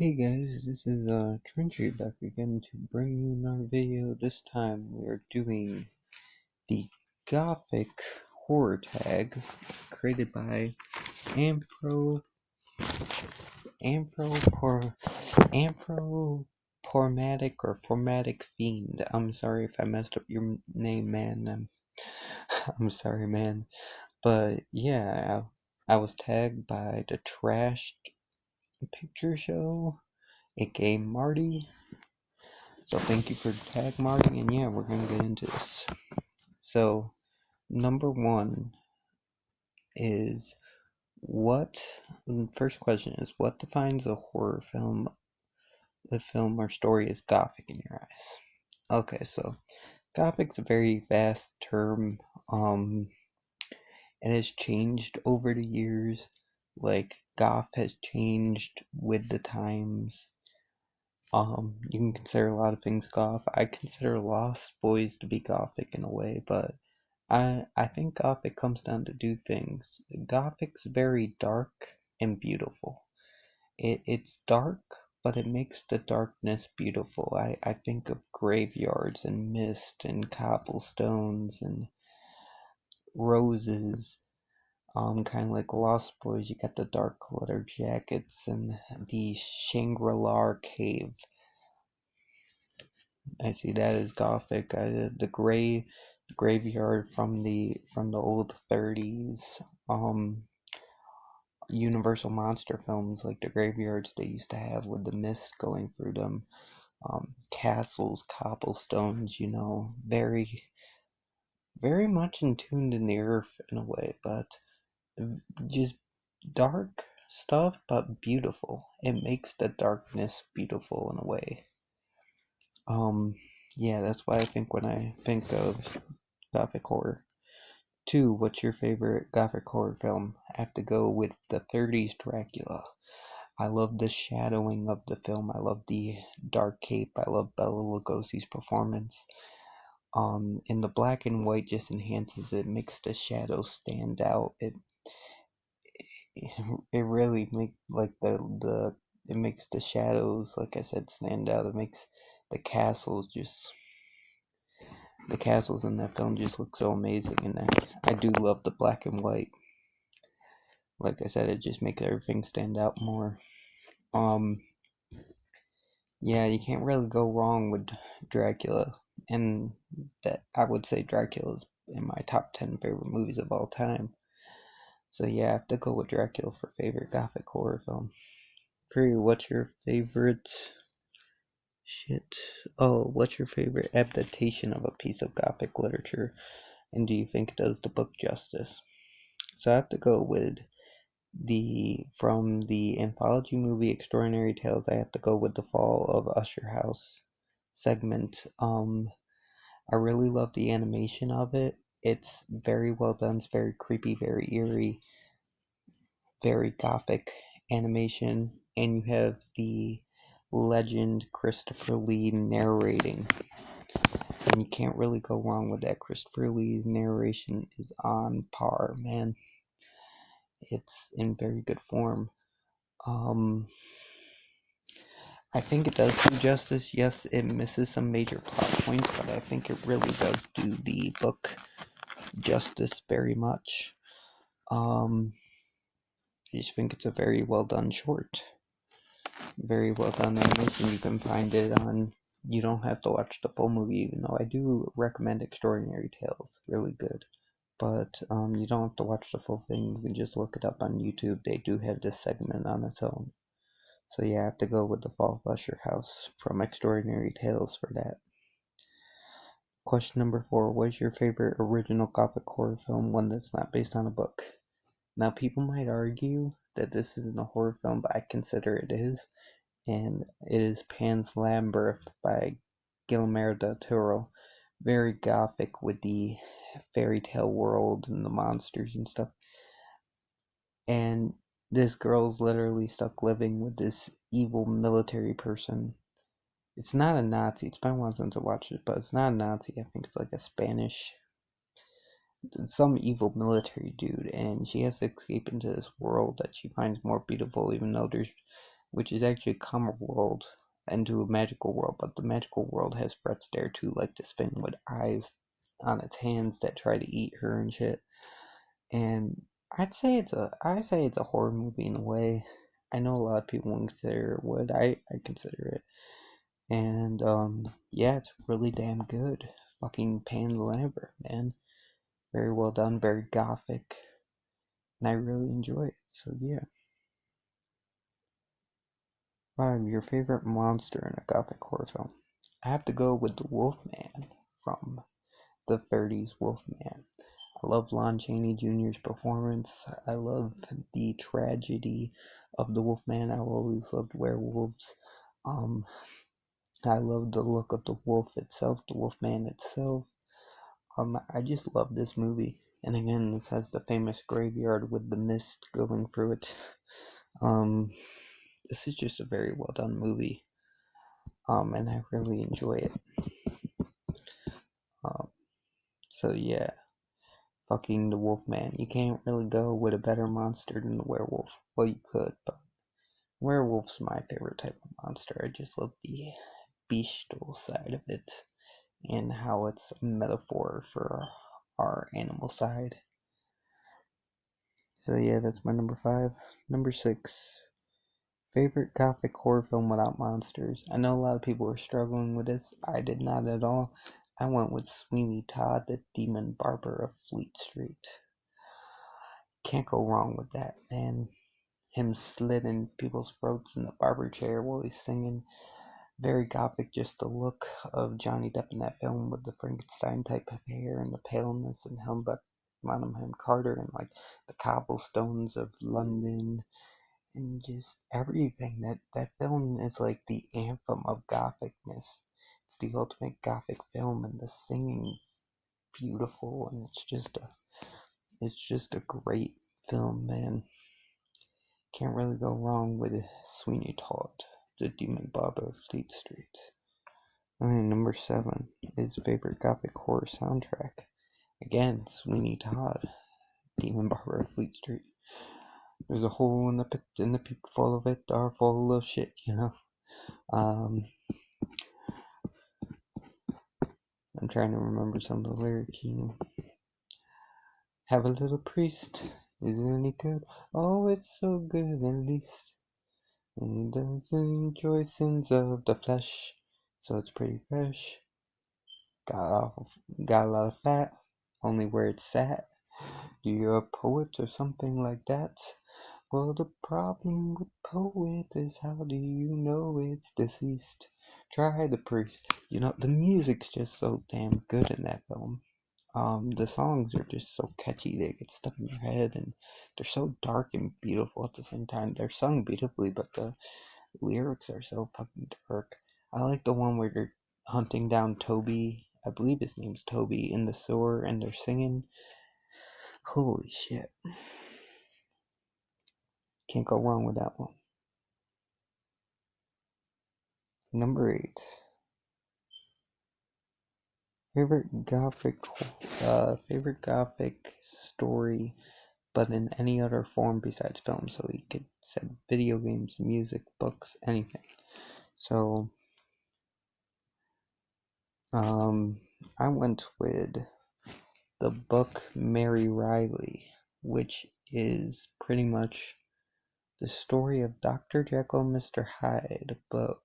Hey guys, this is Trenchy back again to bring you another video. This time we are doing the Gothic horror tag created by Anthro Anthropor Anthrophormatic or Formatic Fiend. I'm sorry if I messed up your name, man. I'm sorry, man. But yeah, I was tagged by the Trashed Picture Show, aka Marty. So thank you for the tag, Marty, and yeah, we're gonna get into this. So number one is what. First question is what defines a horror film? The film or story is Gothic in your eyes. Okay, so Gothic's a very vast term. It has changed over the years. Like Goth has changed with the times. You can consider a lot of things goth. I consider Lost Boys to be gothic in a way, but I think gothic comes down to two things. Gothic's very dark and beautiful. It's dark, but it makes the darkness beautiful. I think of graveyards and mist and cobblestones and roses. Kind of like Lost Boys, you got the dark leather jackets and the Shangri-La cave. I see that as gothic. The graveyard from the old 30s Universal monster films, like the graveyards they used to have with the mist going through them, castles, cobblestones, very much in tune in the earth in a way, but just dark stuff, but beautiful. It makes the darkness beautiful in a way. Um, yeah, that's why I think when I think of Gothic horror. Two, what's your favorite Gothic horror film? I have to go with the 30s Dracula. I love the shadowing of the film. I love the dark cape. I love Bela Lugosi's performance. And the black and white just enhances it, makes the shadows stand out. It really make like the it makes the shadows, like I said, stand out. It makes the castles just the castles in that film just look so amazing, and I do love the black and white. Like I said, it just makes everything stand out more. Um, yeah, you can't really go wrong with Dracula, and that I would say Dracula's in my top 10 favorite movies of all time. So yeah, I have to go with Dracula for favorite Gothic horror film. For you, what's your favorite shit? Oh, what's your favorite adaptation of a piece of Gothic literature, and do you think it does the book justice? So I have to go with the from the anthology movie Extraordinary Tales. I have to go with the Fall of Usher House segment. I really love the animation of it. It's very well done. It's very creepy, very eerie, very gothic animation, and you have the legend Christopher Lee narrating, and you can't really go wrong with that. Christopher Lee's narration is on par, man. It's in very good form. Um, I think it does do justice. Yes, it misses some major plot points, but I think it really does do the book justice very much. I just think it's a very well done short. Very well done animation. You can find it on. You don't have to watch the full movie, even though I do recommend Extraordinary Tales. Really good. But you don't have to watch the full thing. You can just look it up on YouTube. They do have this segment on its own. So yeah, I have to go with the Fall of Usher House from Extraordinary Tales for that. Question number 4. What is your favorite original Gothic horror film, one that's not based on a book? Now, people might argue that this isn't a horror film, but I consider it is, and it is Pan's Labyrinth by Guillermo del Toro. Very Gothic with the fairy tale world and the monsters and stuff. And this girl's literally stuck living with this evil military person. It's not a Nazi. It's been a while since I watched it, but it's not a Nazi. I think it's like a Spanish, some evil military dude, and she has to escape into this world that she finds more beautiful, even though there's which is actually a common world into a magical world, but the magical world has Fred Astaire too, like to spin with eyes on its hands that try to eat her and shit. And I say it's a horror movie in a way. I know a lot of people wouldn't consider it would. I consider it. And yeah, it's really damn good. Fucking Pan's Labyrinth, man. Very well done, very gothic, and I really enjoy it. So yeah. 5. Your favorite monster in a gothic horror film? I have to go with the Wolfman from the 30s Wolfman. I love Lon Chaney Jr.'s performance. I love the tragedy of the Wolfman. I've always loved werewolves. Um, I love the look of the wolf itself, the Wolfman itself. I just love this movie. And again, this has the famous graveyard with the mist going through it. Um, this is just a very well done movie. And I really enjoy it. Um, so yeah, fucking the Wolfman. You can't really go with a better monster than the werewolf. Well, you could, but werewolf's my favorite type of monster. I just love the bestial side of it and how it's a metaphor for our animal side. So yeah, that's my number 5. Number 6. Favorite gothic horror film without monsters. I know a lot of people were struggling with this. I did not at all. I went with Sweeney Todd, the Demon Barber of Fleet Street. Can't go wrong with that, man. Him slitting people's throats in the barber chair while he's singing. Very gothic, just the look of Johnny Depp in that film with the Frankenstein type of hair and the paleness, and Helmut Bonham Carter and like the cobblestones of London and just everything. That film is like the anthem of gothicness. It's the ultimate gothic film, and the singing's beautiful, and it's just a great film, man. Can't really go wrong with Sweeney Todd, the Demon Barber of Fleet Street. And number 7 is favorite gothic horror soundtrack. Again, Sweeney Todd, Demon Barber of Fleet Street. There's a hole in the pit, and the people full of it are full of shit, you know. Um, I'm trying to remember some of the lyrics, you know. Have a little priest, isn't any good? Oh, it's so good, at least. And he doesn't enjoy sins of the flesh, so it's pretty fresh. Got got a lot of fat, only where it's sat. You're a poet or something like that? Well, the problem with poet is how do you know it's deceased? Try the priest. You know, the music's just so damn good in that film. The songs are just so catchy, they get stuck in your head, and they're so dark and beautiful at the same time. They're sung beautifully, but the lyrics are so fucking dark. I like the one where they're hunting down Toby. I believe his name's Toby in the sewer, and they're singing. Holy shit. Can't go wrong with that one. Number 8. Favorite gothic story, but in any other form besides film. So you could say video games, music, books, anything. So, I went with the book Mary Riley, which is pretty much the story of Dr. Jekyll and Mr. Hyde, but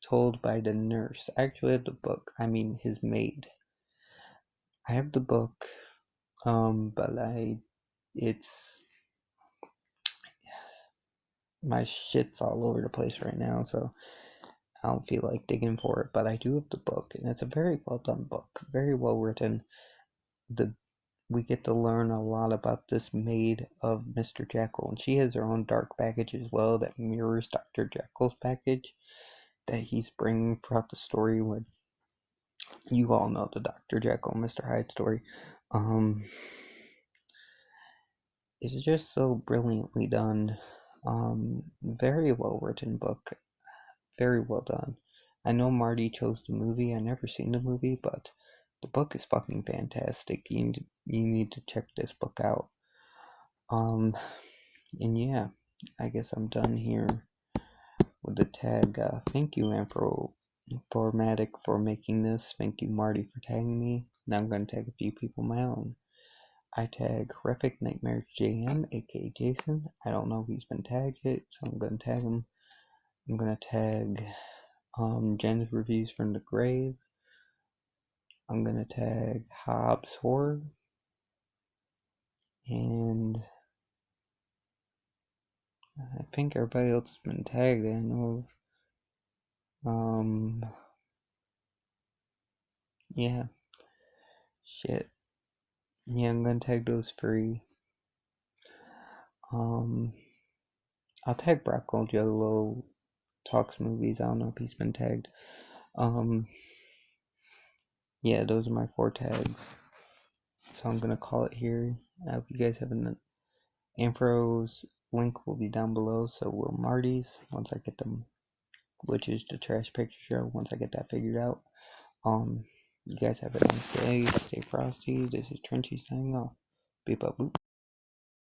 told by the nurse. I actually have the book, I mean his maid. I have the book, but it's, my shit's all over the place right now, so I don't feel like digging for it, but I do have the book, and it's a very well done book, very well written. The We get to learn a lot about this maid of Mr. Jekyll, and she has her own dark baggage as well that mirrors Dr. Jekyll's baggage that he's bringing throughout the story. With you all know the Dr. Jekyll and Mr. Hyde story. It's just so brilliantly done. Very well written book, very well done. I know Marty chose the movie. I never seen the movie, but the book is fucking fantastic. You need to check this book out. And yeah, I guess I'm done here. wanted to tag, thank you, anthrophormatic, for making this. Thank you, Marty, for tagging me. Now I'm going to tag a few people of my own. I tag Horrific Nightmares JM, aka Jason. I don't know if he's been tagged yet, so I'm going to tag him. I'm going to tag Jen's Reviews from the Grave. I'm going to tag Hobbs Horror. And I think everybody else has been tagged. I know of. Yeah. Shit. Yeah, I'm gonna tag those three. I'll tag Broccoli Jolo Talks Movies. I don't know if he's been tagged. Yeah, those are my 4 tags. So I'm gonna call it here. I hope you guys have an Anthro's link will be down below. So will Marty's once I get them, which is the trash picture show. Once I get that figured out. You guys have a nice day. Stay frosty. This is Trenchy signing off. Beep up boop.